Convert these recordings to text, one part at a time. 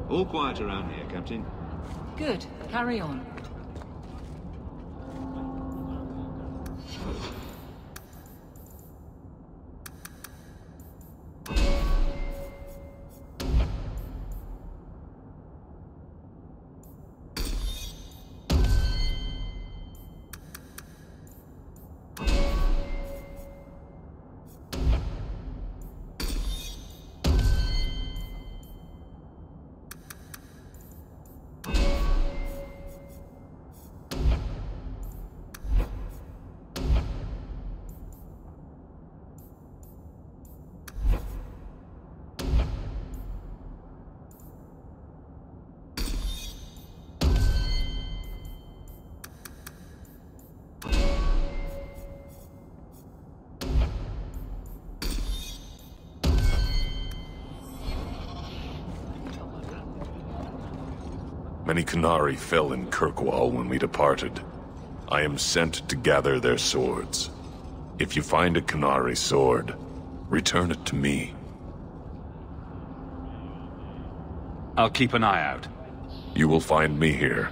All quiet around here, Captain. Good. Carry on. Many Qunari fell in Kirkwall when we departed. I am sent to gather their swords. If you find a Qunari sword, return it to me. I'll keep an eye out. You will find me here.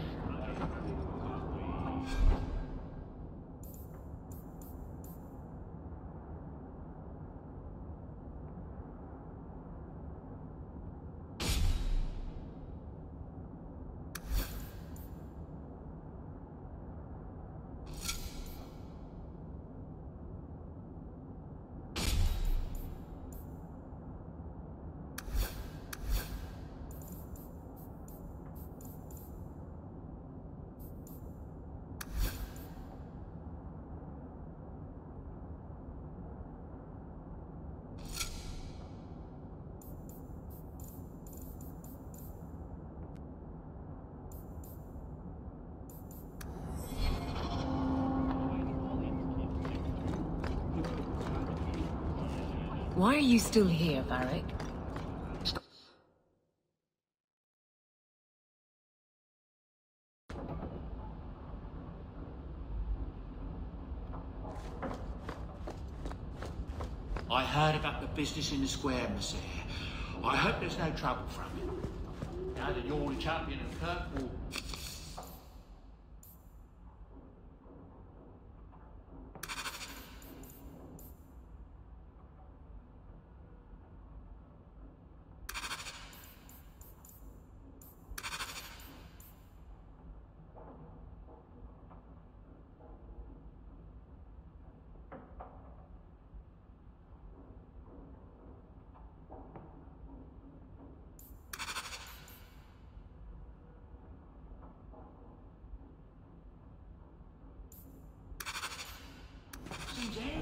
Why are you still here, Varric? I heard about the business in the square, Monsieur. I hope there's no trouble from it. Now that you're the champion of Kirkwall.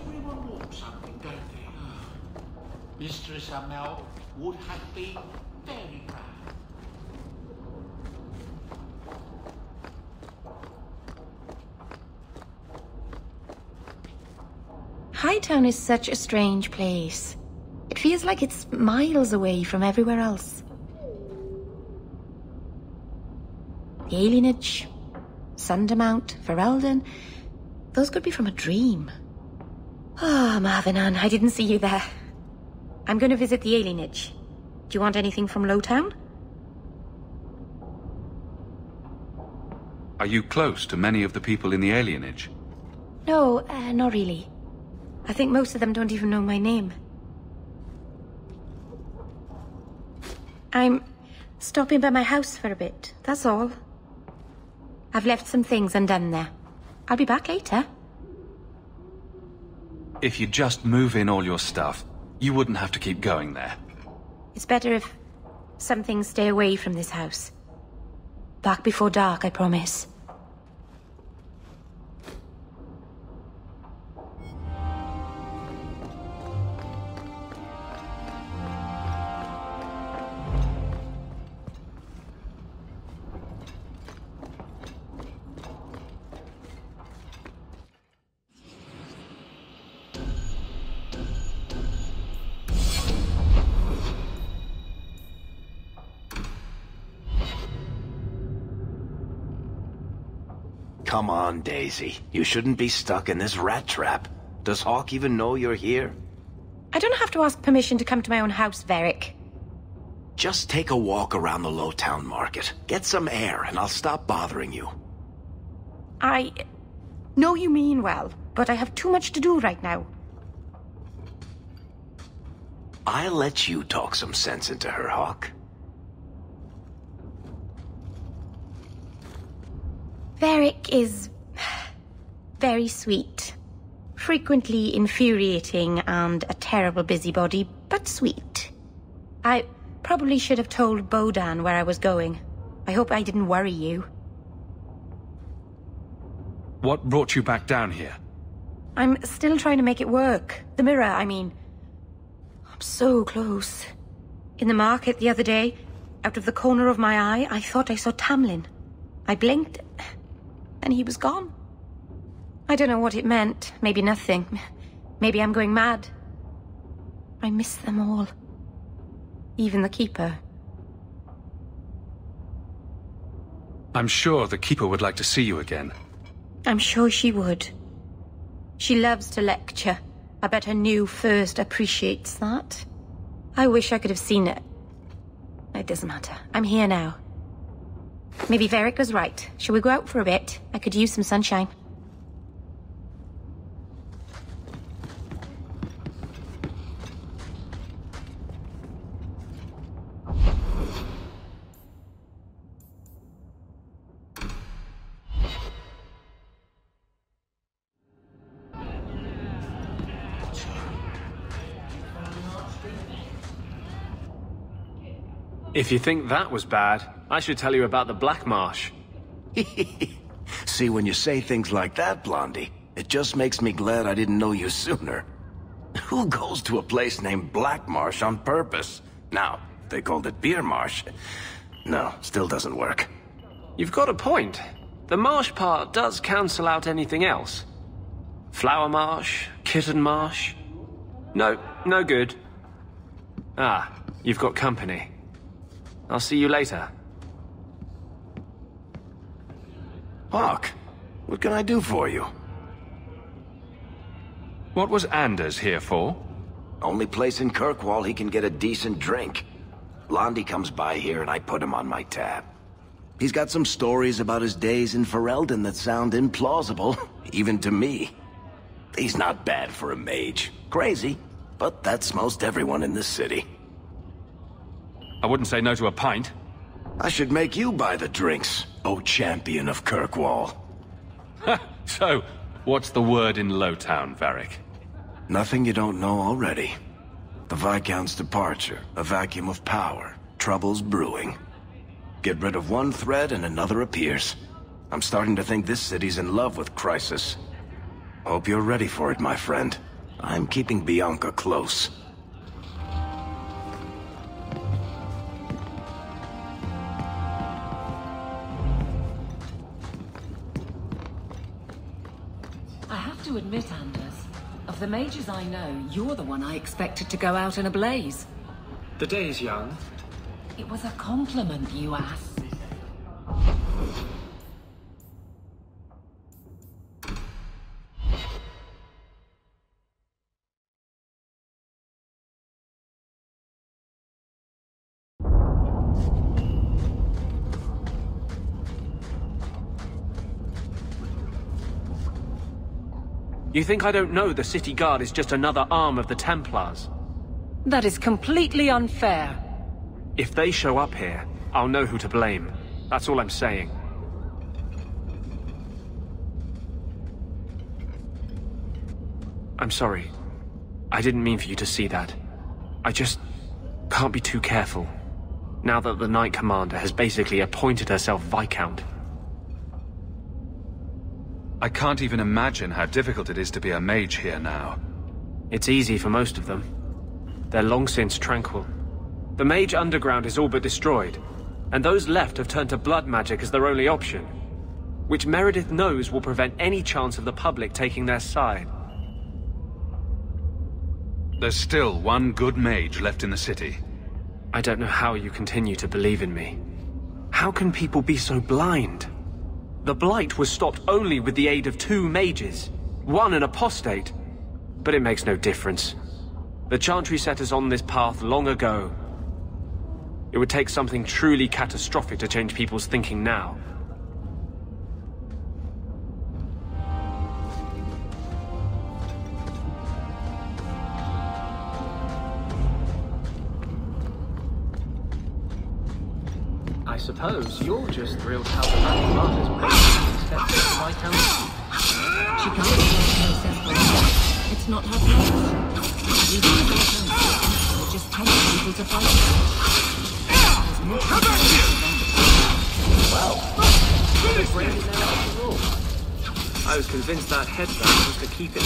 Everyone wants something, don't they? Mistress Amel would have been very proud. Hightown is such a strange place. It feels like it's miles away from everywhere else. The alienage, Sundermount, Ferelden, those could be from a dream. Ah, Marvinan, I didn't see you there. I'm going to visit the alienage. Do you want anything from Lowtown? Are you close to many of the people in the alienage? No, not really. I think most of them don't even know my name. I'm stopping by my house for a bit, that's all. I've left some things undone there. I'll be back later. If you just move in all your stuff, you wouldn't have to keep going there. It's better if some things stay away from this house. Back before dark, I promise. Come on, Daisy. You shouldn't be stuck in this rat trap. Does Hawke even know you're here? I don't have to ask permission to come to my own house, Varric. Just take a walk around the Lowtown Market. Get some air, and I'll stop bothering you. I know you mean well, but I have too much to do right now. I'll let you talk some sense into her, Hawke. Varric is very sweet. Frequently infuriating and a terrible busybody, but sweet. I probably should have told Bodan where I was going. I hope I didn't worry you. What brought you back down here? I'm still trying to make it work. The mirror, I mean. I'm so close. In the market the other day, out of the corner of my eye, I thought I saw Tamlin. I blinked, and he was gone. I don't know what it meant. Maybe nothing. Maybe I'm going mad. I miss them all. Even the Keeper. I'm sure the Keeper would like to see you again. I'm sure she would. She loves to lecture. I bet her new first appreciates that. I wish I could have seen it. It doesn't matter. I'm here now. Maybe Varric was right. Shall we go out for a bit? I could use some sunshine. If you think that was bad, I should tell you about the Black Marsh. See, when you say things like that, Blondie, it just makes me glad I didn't know you sooner. Who goes to a place named Black Marsh on purpose? Now, if they called it Beer Marsh. No, still doesn't work. You've got a point. The marsh part does cancel out anything else. Flower Marsh, Kitten Marsh. No, no good. Ah, you've got company. I'll see you later. Hawke, what can I do for you? What was Anders here for? Only place in Kirkwall he can get a decent drink. Blondie comes by here and I put him on my tab. He's got some stories about his days in Ferelden that sound implausible, even to me. He's not bad for a mage. Crazy, but that's most everyone in this city. I wouldn't say no to a pint. I should make you buy the drinks, oh Champion of Kirkwall. So, what's the word in Lowtown, Varric? Nothing you don't know already. The Viscount's departure, a vacuum of power, troubles brewing. Get rid of one thread and another appears. I'm starting to think this city's in love with Crisis. Hope you're ready for it, my friend. I'm keeping Bianca close. I have to admit, Anders, of the mages I know, you're the one I expected to go out in a blaze. The day is young. It was a compliment, you ass. You think I don't know the City Guard is just another arm of the Templars? That is completely unfair. If they show up here, I'll know who to blame. That's all I'm saying. I'm sorry. I didn't mean for you to see that. I just can't be too careful. Now that the Knight Commander has basically appointed herself Viscount. I can't even imagine how difficult it is to be a mage here now. It's easy for most of them. They're long since tranquil. The mage underground is all but destroyed, and those left have turned to blood magic as their only option, which Meredith knows will prevent any chance of the public taking their side. There's still one good mage left in the city. I don't know how you continue to believe in me. How can people be so blind? The Blight was stopped only with the aid of 2 mages, one an apostate. But it makes no difference. The Chantry set us on this path long ago. It would take something truly catastrophic to change people's thinking now. I suppose you're just thrilled how the Magic Martyrs basically stepped into my county. She can't be so sensible. It's not her place. We don't have a council. We're just telling people to fight. There's more to Well, it's raining there after all. I was convinced that headband was to keep it.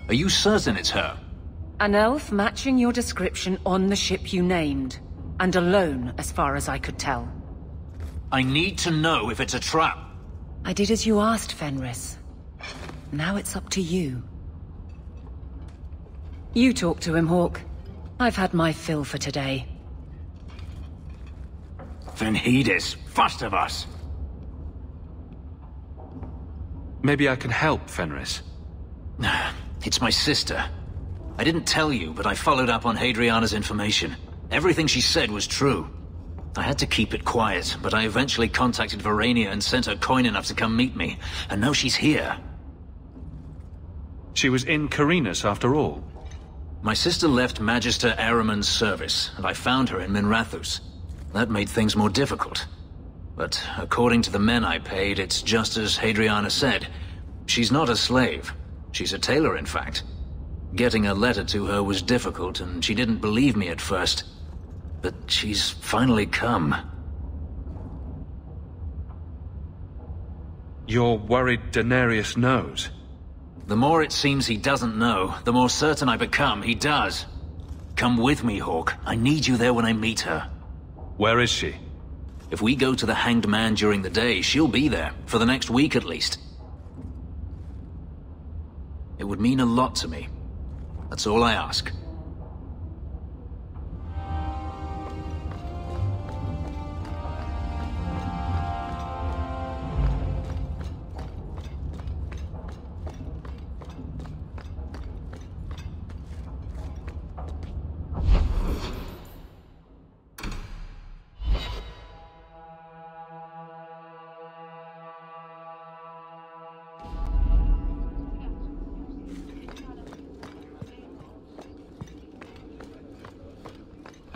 Are you certain it's her? An elf matching your description on the ship you named. And alone, as far as I could tell. I need to know if it's a trap. I did as you asked, Fenris. Now it's up to you. You talk to him, Hawke. I've had my fill for today. Then heed us, first of us. Maybe I can help, Fenris. It's my sister. I didn't tell you, but I followed up on Hadriana's information. Everything she said was true. I had to keep it quiet, but I eventually contacted Verania and sent her coin enough to come meet me. And now she's here. She was in Carinus after all. My sister left Magister Ahriman's service, and I found her in Minrathous. That made things more difficult. But according to the men I paid, it's just as Hadriana said. She's not a slave. She's a tailor, in fact. Getting a letter to her was difficult, and she didn't believe me at first. But she's finally come. You're worried Daenerys knows? The more it seems he doesn't know, the more certain I become he does. Come with me, Hawke. I need you there when I meet her. Where is she? If we go to the Hanged Man during the day, she'll be there, for the next week at least. It would mean a lot to me. That's all I ask.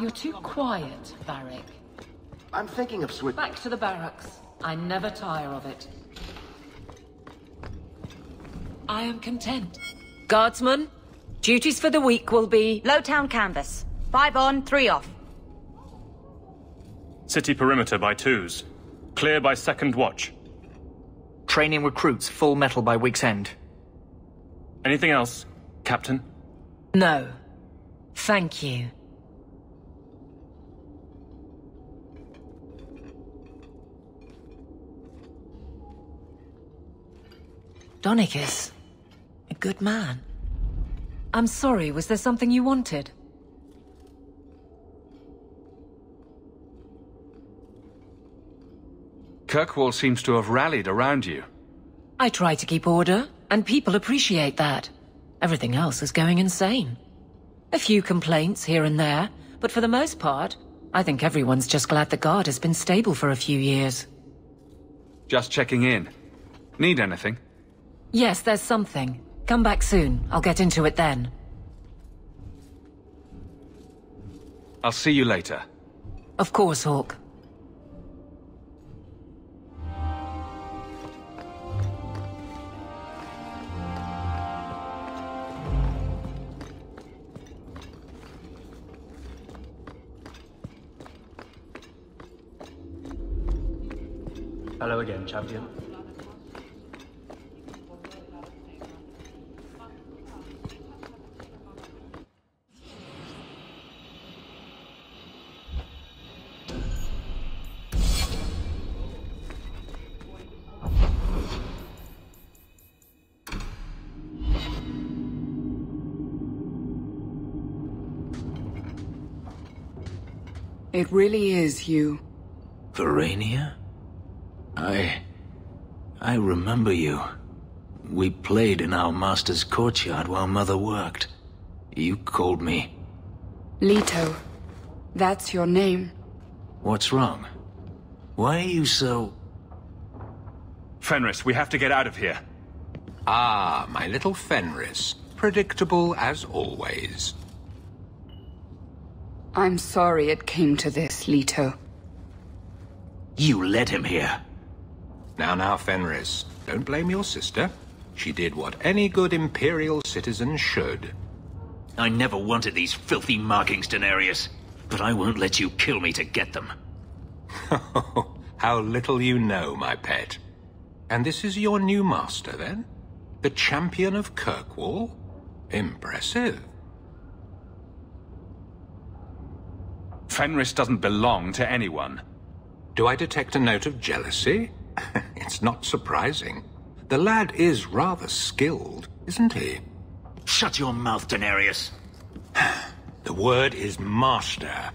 You're too quiet, Varric. I'm thinking of switch. Back to the barracks. I never tire of it. I am content. Guardsmen, duties for the week will be... Lowtown canvas. 5 on, 3 off. City perimeter by 2s. Clear by 2nd watch. Training recruits full metal by week's end. Anything else, Captain? No. Thank you. Donicus. A good man. I'm sorry, was there something you wanted? Kirkwall seems to have rallied around you. I try to keep order, and people appreciate that. Everything else is going insane. A few complaints here and there, but for the most part, I think everyone's just glad the guard has been stable for a few years. Just checking in. Need anything? Yes, there's something. Come back soon. I'll get into it then. I'll see you later. Of course, Hawke. Hello again, Champion. It really is you. Verania? I remember you. We played in our master's courtyard while Mother worked. You called me. Leto. That's your name. What's wrong? Why are you so... Fenris, we have to get out of here. Ah, my little Fenris. Predictable as always. I'm sorry it came to this, Leto. You led him here. Now, Fenris. Don't blame your sister. She did what any good Imperial citizen should. I never wanted these filthy markings, Daenerys. But I won't let you kill me to get them. How little you know, my pet. And this is your new master, then? The Champion of Kirkwall? Impressive. Fenris doesn't belong to anyone. Do I detect a note of jealousy? It's not surprising. The lad is rather skilled, isn't he? Shut your mouth, Daenerys. The word is master.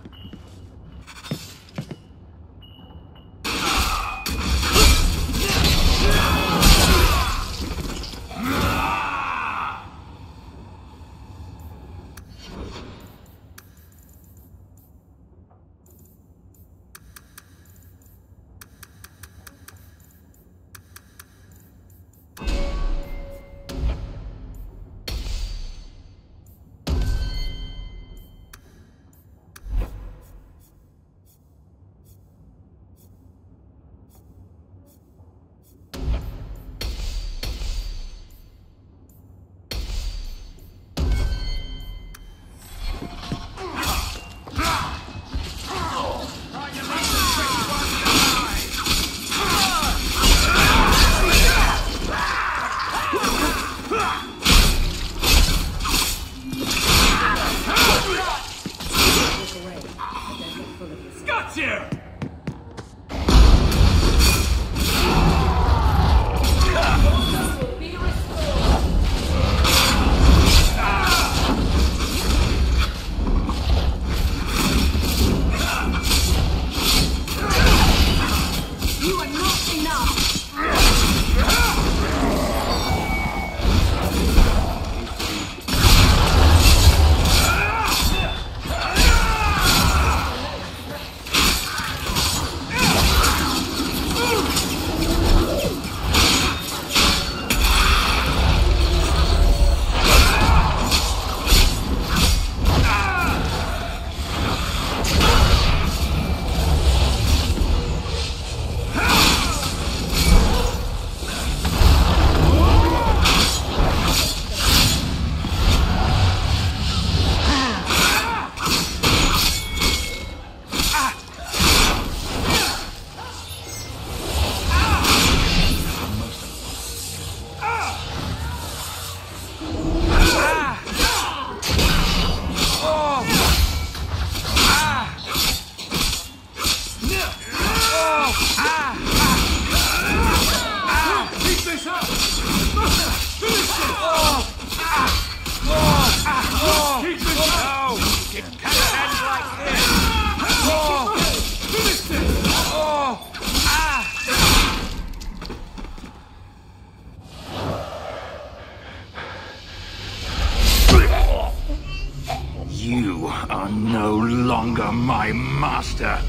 You are no longer my master.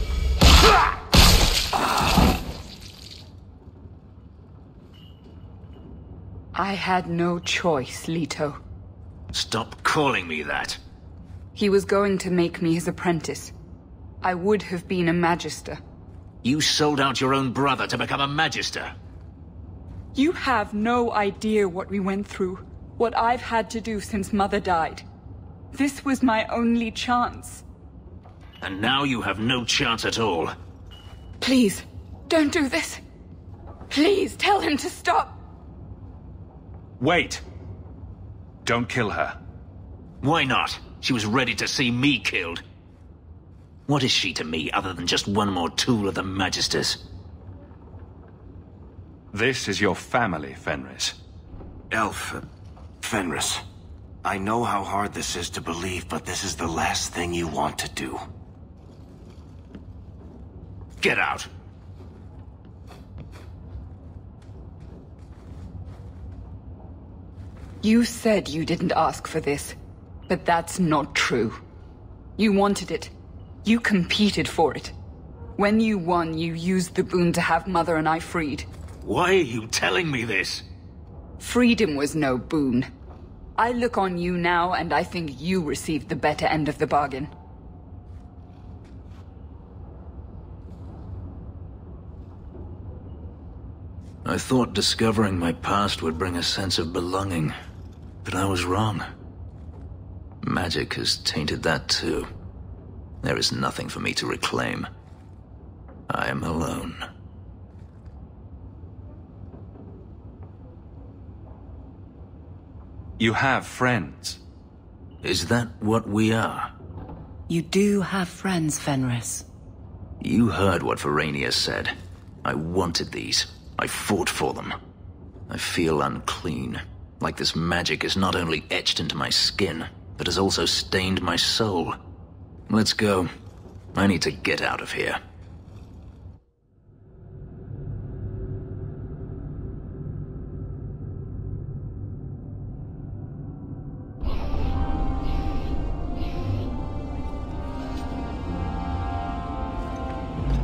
I had no choice, Leto. Stop calling me that. He was going to make me his apprentice. I would have been a magister. You sold out your own brother to become a magister. You have no idea what we went through, what I've had to do since Mother died. This was my only chance. And now you have no chance at all. Please, don't do this. Please tell him to stop. Wait. Don't kill her. Why not? She was ready to see me killed. What is she to me other than just one more tool of the Magisters? This is your family, Fenris. Elf, Fenris. I know how hard this is to believe, but this is the last thing you want to do. Get out. You said you didn't ask for this, but that's not true. You wanted it. You competed for it. When you won, you used the boon to have Mother and I freed. Why are you telling me this? Freedom was no boon. I look on you now, and I think you received the better end of the bargain. I thought discovering my past would bring a sense of belonging, but I was wrong. Magic has tainted that too. There is nothing for me to reclaim. I am alone. You have friends. Is that what we are? You do have friends, Fenris. You heard what Verania said. I wanted these. I fought for them. I feel unclean. Like this magic is not only etched into my skin, but has also stained my soul. Let's go. I need to get out of here.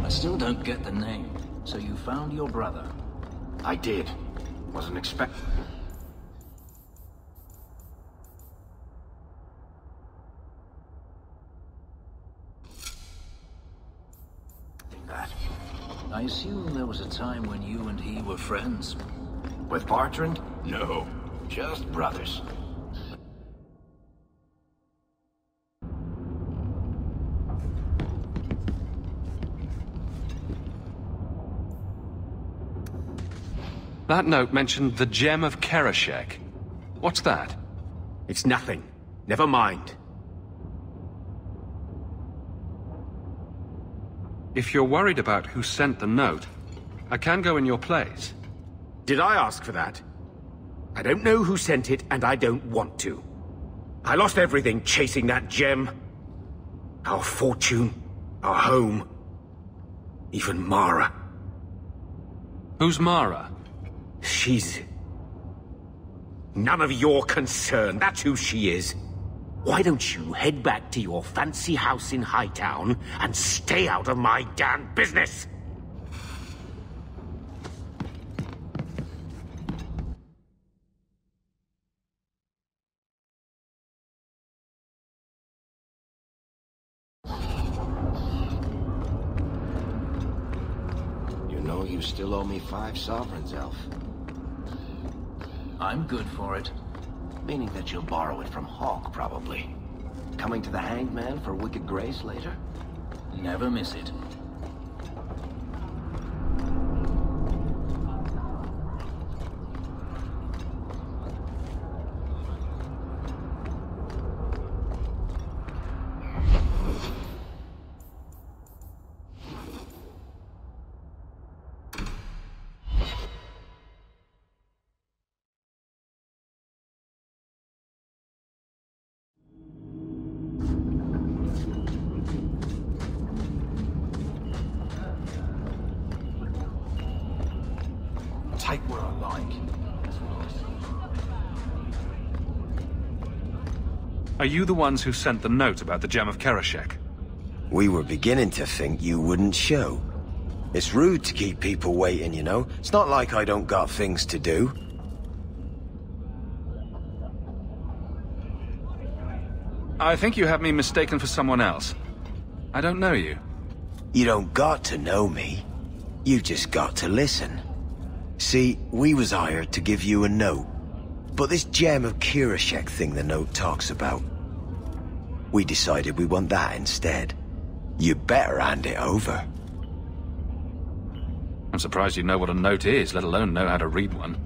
I still don't get the name. So you found your brother? I did. Wasn't expecting that. I assume there was a time when you and he were friends. With Bartrand? No. Just brothers. That note mentioned the Gem of Kirkwall. What's that? It's nothing. Never mind. If you're worried about who sent the note, I can go in your place. Did I ask for that? I don't know who sent it, and I don't want to. I lost everything chasing that gem. Our fortune, our home, even Mara. Who's Mara? She's... none of your concern. That's who she is. Why don't you head back to your fancy house in Hightown and stay out of my damn business? You know you still owe me 5 sovereigns, Elf. I'm good for it. Meaning that you'll borrow it from Hawke, probably. Coming to the Hanged Man for wicked grace later? Never miss it. Take what I like. Are you the ones who sent the note about the Gem of Kirkwall? We were beginning to think you wouldn't show. It's rude to keep people waiting, you know? It's not like I don't got things to do. I think you have me mistaken for someone else. I don't know you. You don't got to know me. You just got to listen. See, we was hired to give you a note. But this Gem of Kirkwall thing the note talks about, we decided we want that instead. You better hand it over. I'm surprised you know what a note is, let alone know how to read one.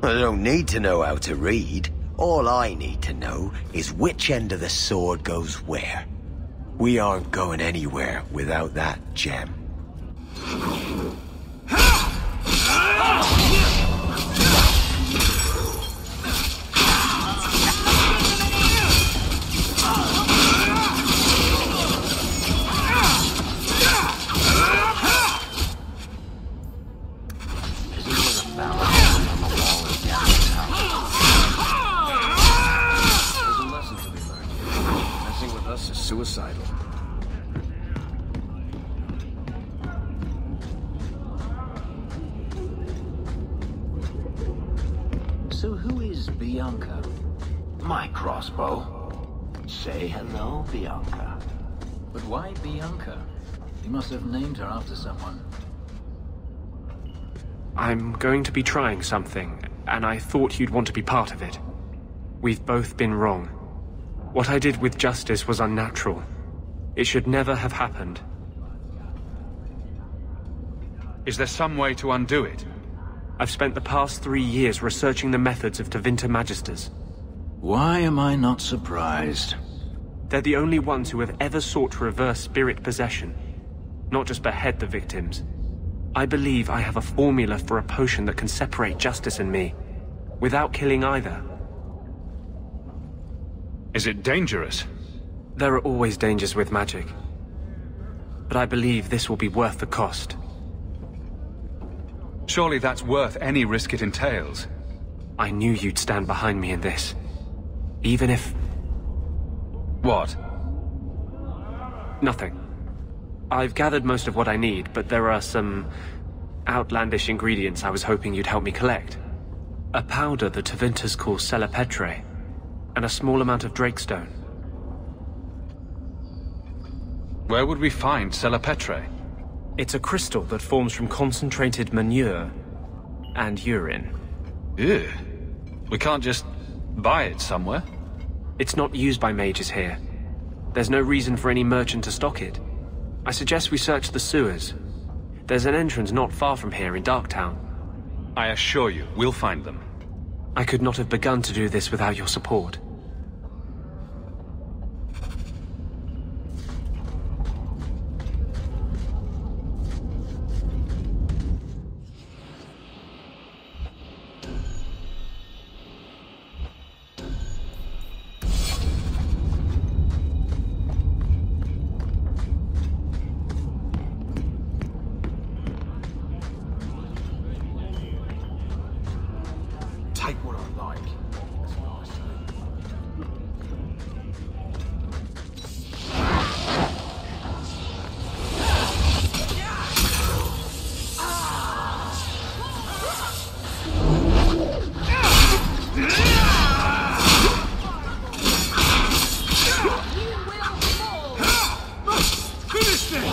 I don't need to know how to read. All I need to know is which end of the sword goes where. We aren't going anywhere without that gem. Suicidal. So who is Bianca? My crossbow. Say hello, Bianca. But why Bianca? You must have named her after someone. I'm going to be trying something, and I thought you'd want to be part of it. We've both been wrong. What I did with Justice was unnatural. It should never have happened. Is there some way to undo it? I've spent the past 3 years researching the methods of Tevinter Magisters. Why am I not surprised? They're the only ones who have ever sought to reverse spirit possession, not just behead the victims. I believe I have a formula for a potion that can separate Justice and me, without killing either. Is it dangerous? There are always dangers with magic. But I believe this will be worth the cost. Surely that's worth any risk it entails. I knew you'd stand behind me in this. Even if... What? Nothing. I've gathered most of what I need, but there are some outlandish ingredients I was hoping you'd help me collect. A powder the Tevinters call Selapetre, and a small amount of Drakestone. Where would we find Selapetre? It's a crystal that forms from concentrated manure and urine. Ew. We can't just buy it somewhere? It's not used by mages here. There's no reason for any merchant to stock it. I suggest we search the sewers. There's an entrance not far from here in Darktown. I assure you, we'll find them. I could not have begun to do this without your support. Take what I like. That's what I say. Finish this!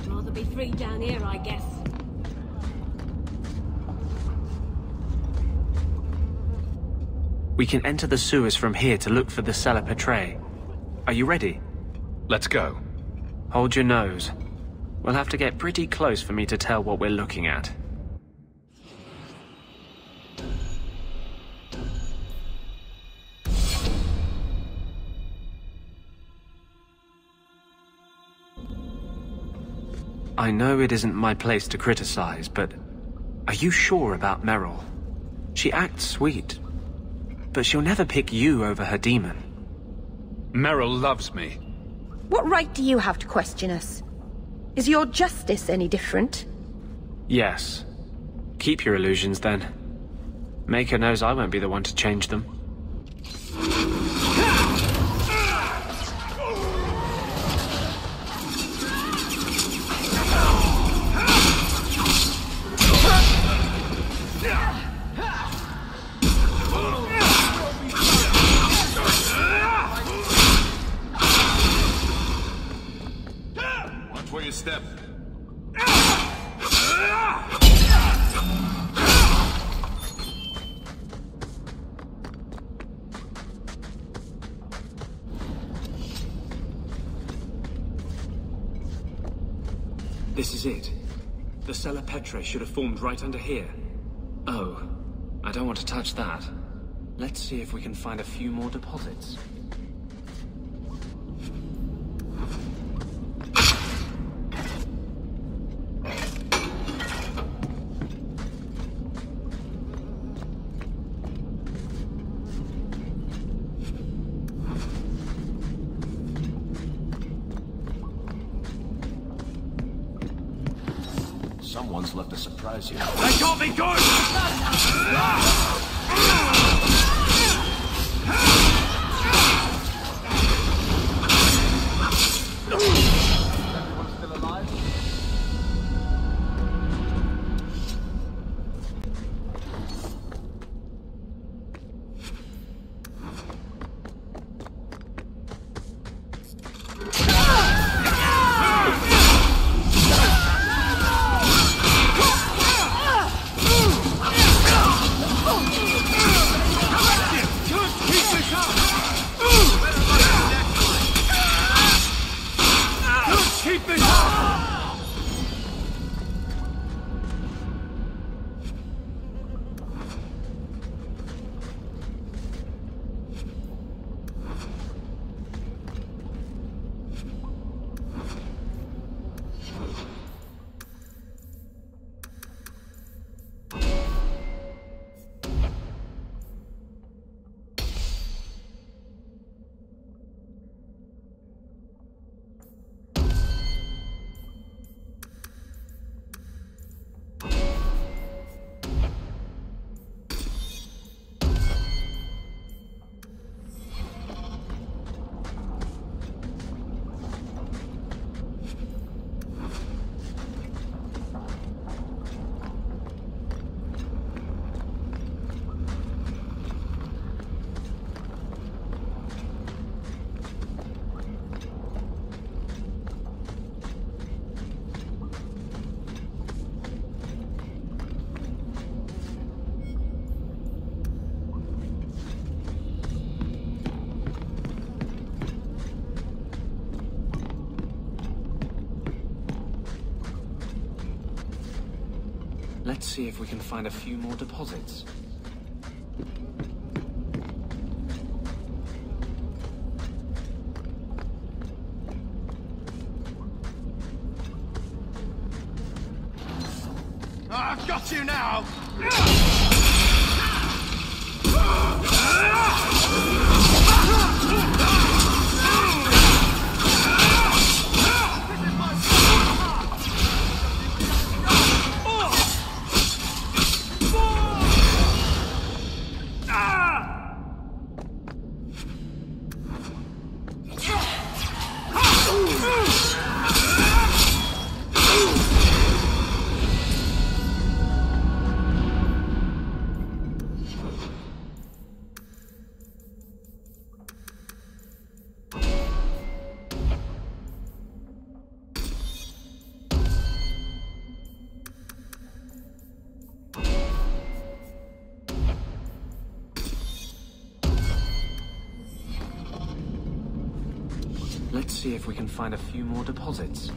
Rather be free down here, I guess. We can enter the sewers from here to look for the Selapetre. Are you ready? Let's go. Hold your nose. We'll have to get pretty close for me to tell what we're looking at. I know it isn't my place to criticize, but are you sure about Merrill? She acts sweet, but she'll never pick you over her demon. Merrill loves me. What right do you have to question us? Is your justice any different? Yes. Keep your illusions, then. Maker knows I won't be the one to change them. your step. This is it. The Cella Petrae should have formed right under here. Oh, I don't want to touch that. Let's see if we can find a few more deposits. Someone's left a surprise here. They can't be good! Everyone still alive? Let's see if we can find a few more deposits. I've got you now! Let's see if we can find a few more deposits.